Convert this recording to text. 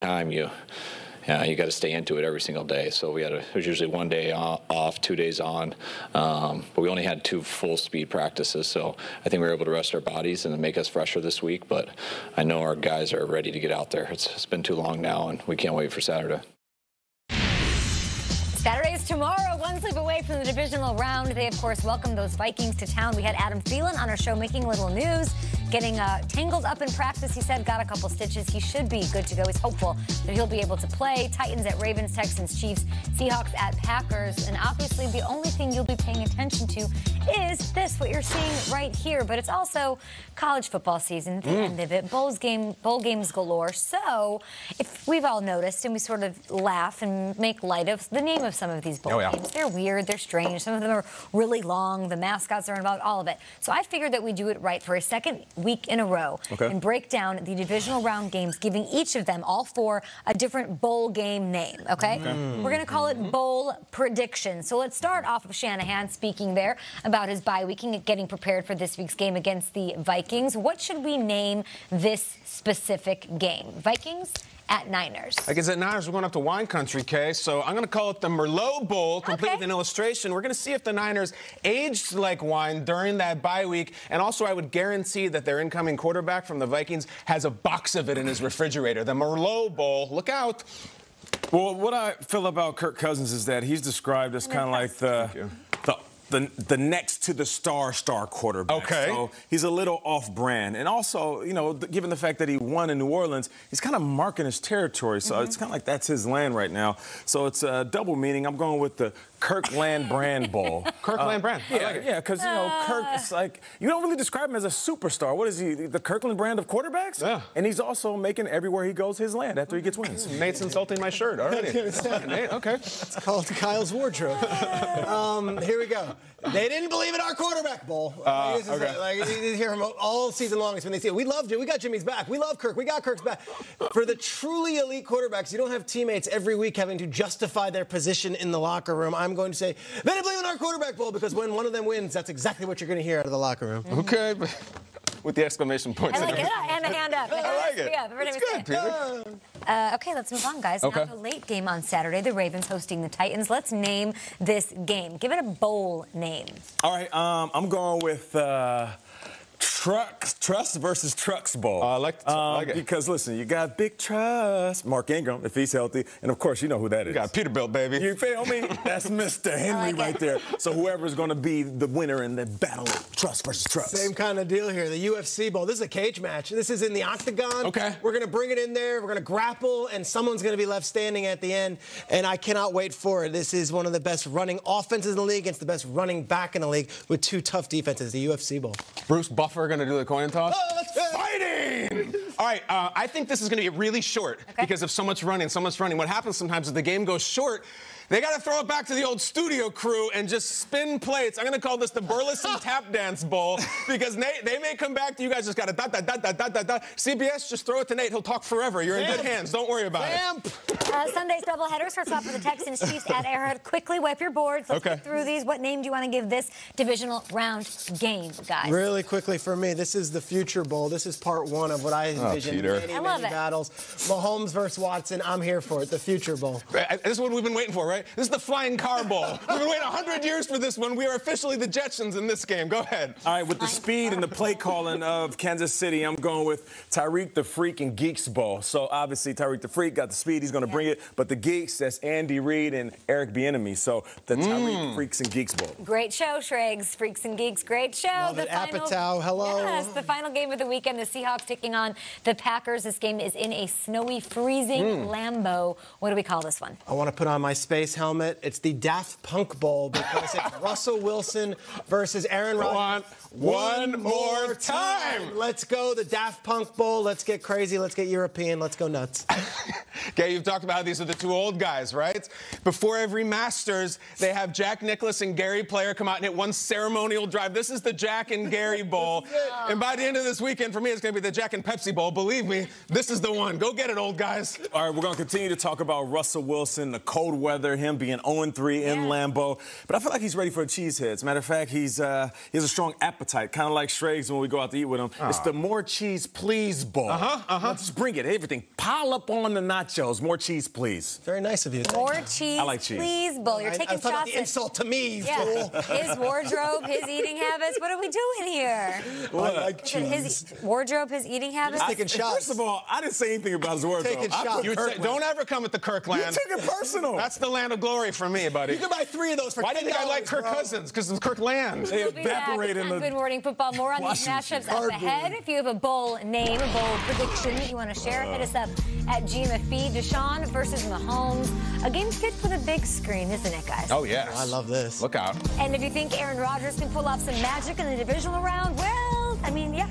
time, you got to stay into it every single day. So it was usually 1 day off, 2 days on, but we only had 2 full speed practices. So I think we were able to rest our bodies and make us fresher this week. But I know our guys are ready to get out there. It's been too long now, and we can't wait for Saturday. Saturday is tomorrow, one sleep away from the divisional round. They, of course, welcomed those Vikings to town. We had Adam Thielen on our show making a little news, getting tangled up in practice. He said got a couple stitches. He should be good to go. He's hopeful that he'll be able to play. Titans at Ravens, Texans, Chiefs, Seahawks at Packers. And obviously the only thing you'll be paying attention to is this, what you're seeing right here. But it's also college football season, the end of it. Bowl games galore. So if we've all noticed, and we sort of laugh and make light of the name of some of these bowl games. They're weird, they're strange, some of them are really long, the mascots are involved, all of it. So I figured that we do it right for a second week in a row and break down the divisional round games, giving each of them, all 4, a different bowl game name, okay? We're going to call it bowl prediction. So let's start off with Shanahan speaking there about his bye week and getting prepared for this week's game against the Vikings. What should we name this specific game? Vikings at Niners. I guess at Niners, we're going up to wine country, Kay. So I'm going to call it the Merlot Bowl, complete with an illustration. We're going to see if the Niners aged like wine during that bye week. And also, I would guarantee that their incoming quarterback from the Vikings has a box of it in his refrigerator. The Merlot Bowl. Look out. Well, what I feel about Kirk Cousins is that he's described as kind of like the next to the star quarterback. Okay. So he's a little off-brand. And also, you know, given the fact that he won in New Orleans, he's kind of marking his territory. So it's kind of like that's his land right now. So it's a double meaning. I'm going with the Kirkland Brand Bowl. Kirkland Brand. Yeah, because, you know, Kirk is like, you don't really describe him as a superstar. What is he, the Kirkland brand of quarterbacks? Yeah. And he's also making everywhere he goes his land after he gets wins. Nate's insulting my shirt already. Nate, okay. It's called Kyle's wardrobe. Here we go. They didn't believe in our quarterback bowl. Like, you hear him all season long. When they say, we loved it. We got Jimmy's back. We love Kirk. We got Kirk's back. For the truly elite quarterbacks, you don't have teammates every week having to justify their position in the locker room. I'm going to say, they didn't believe in our quarterback bowl, because when one of them wins, that's exactly what you're going to hear out of the locker room. Okay. With the exclamation points. I like it. And a hand up. I like it. It's good, Peter. Okay, let's move on, guys. Now the late game on Saturday, the Ravens hosting the Titans. Let's name this game. Give it a bowl name. All right, I'm going with Trust versus Trucks Bowl. I like it. Because, listen, you got Big Trust, Mark Ingram, if he's healthy, and, of course, you know who that is. You got Peterbilt, baby. You feel me? That's Mr. Henry right there. So whoever's going to be the winner in the battle of Trust versus Trucks. Same kind of deal here. The UFC Bowl. This is a cage match. This is in the octagon. Okay. We're going to bring it in there. We're going to grapple, and someone's going to be left standing at the end, and I cannot wait for it. This is one of the best running offenses in the league against the best running back in the league with 2 tough defenses, the UFC Bowl. Bruce Buffer going to do the coin toss? Oh, let's go. Fighting! All right, I think this is going to be really short because of so much running. What happens sometimes is the game goes short. They got to throw it back to the old studio crew and just spin plates. I'm going to call this the Burleson Tap Dance Bowl because they may come back to you guys just got to dot. CBS, just throw it to Nate. He'll talk forever. You're in good hands. Don't worry about it. Sunday's doubleheader starts off with the Texans Chiefs at Arrowhead. Quickly wipe your boards. Let's get through these. What name do you want to give this divisional round game, guys? Really quickly for me, this is the Future Bowl. This is part 1 of what I envision. I love it. Battles. Mahomes versus Watson. I'm here for it. The Future Bowl. This is what we've been waiting for, right? This is the Flying Car Bowl. We've been waiting 100 years for this one. We are officially the Jetsons in this game. Go ahead. All right, with the speed and the play calling of Kansas City, I'm going with Tyreek the Freak and Geeks Bowl. So obviously Tyreek the Freak got the speed. He's going to bring it. But the Geeks, that's Andy Reid and Eric Bieniemy. So the Tyreek Freaks and Geeks Bowl. Great show, Shregs. Freaks and Geeks. Great show. Love it. Apatow, hello. Yes, the final game of the weekend, the Seahawks taking on the Packers. This game is in a snowy, freezing Lambeau. What do we call this one? I want to put on my space helmet. It's the Daft Punk Bowl because it's Russell Wilson versus Aaron Rodgers. One more time. Let's go, the Daft Punk Bowl. Let's get crazy. Let's get European. Let's go nuts. Okay, you've talked talked about how these are the two old guys, right? Before every Masters, they have Jack Nicklaus and Gary Player come out and hit one ceremonial drive. This is the Jack and Gary Bowl. And by the end of this weekend, for me, it's going to be the Jack and Pepsi Bowl. Believe me, this is the one. Go get it, old guys. All right, we're going to continue to talk about Russell Wilson, the cold weather, him being 0-3 in Lambeau. But I feel like he's ready for a cheesehead. As a matter of fact, he has a strong appetite, kind of like Schrags when we go out to eat with him. It's the more cheese, please bowl. Let's bring it. Everything. Pile up on the nachos. More cheese, please. Very nice of you. More cheese, I like cheese. Please bowl. You're taking shots about the insult to me, you fool. His wardrobe, his eating habits. What are we doing here? I like cheese. His wardrobe, his eating habits. Taking shots. First of all, I didn't say anything about his wardrobe. Taking shots. Don't ever come at the Kirkland. You took it personal. That's the land of glory for me, buddy. You can buy 3 of those for $10. Why didn't I like Kirk Cousins? Because it's Kirkland. They We'll be back evaporate in on Good Morning Football. More on these matchups up ahead. If you have a bowl name, a bowl prediction that you want to share, hit us up at GMFB. Deshaun versus Mahomes. A game fit for the big screen, isn't it, guys? Oh, yes. I love this. Look out. And if you think Aaron Rodgers can pull off some magic in the divisional round, well, I mean, yeah.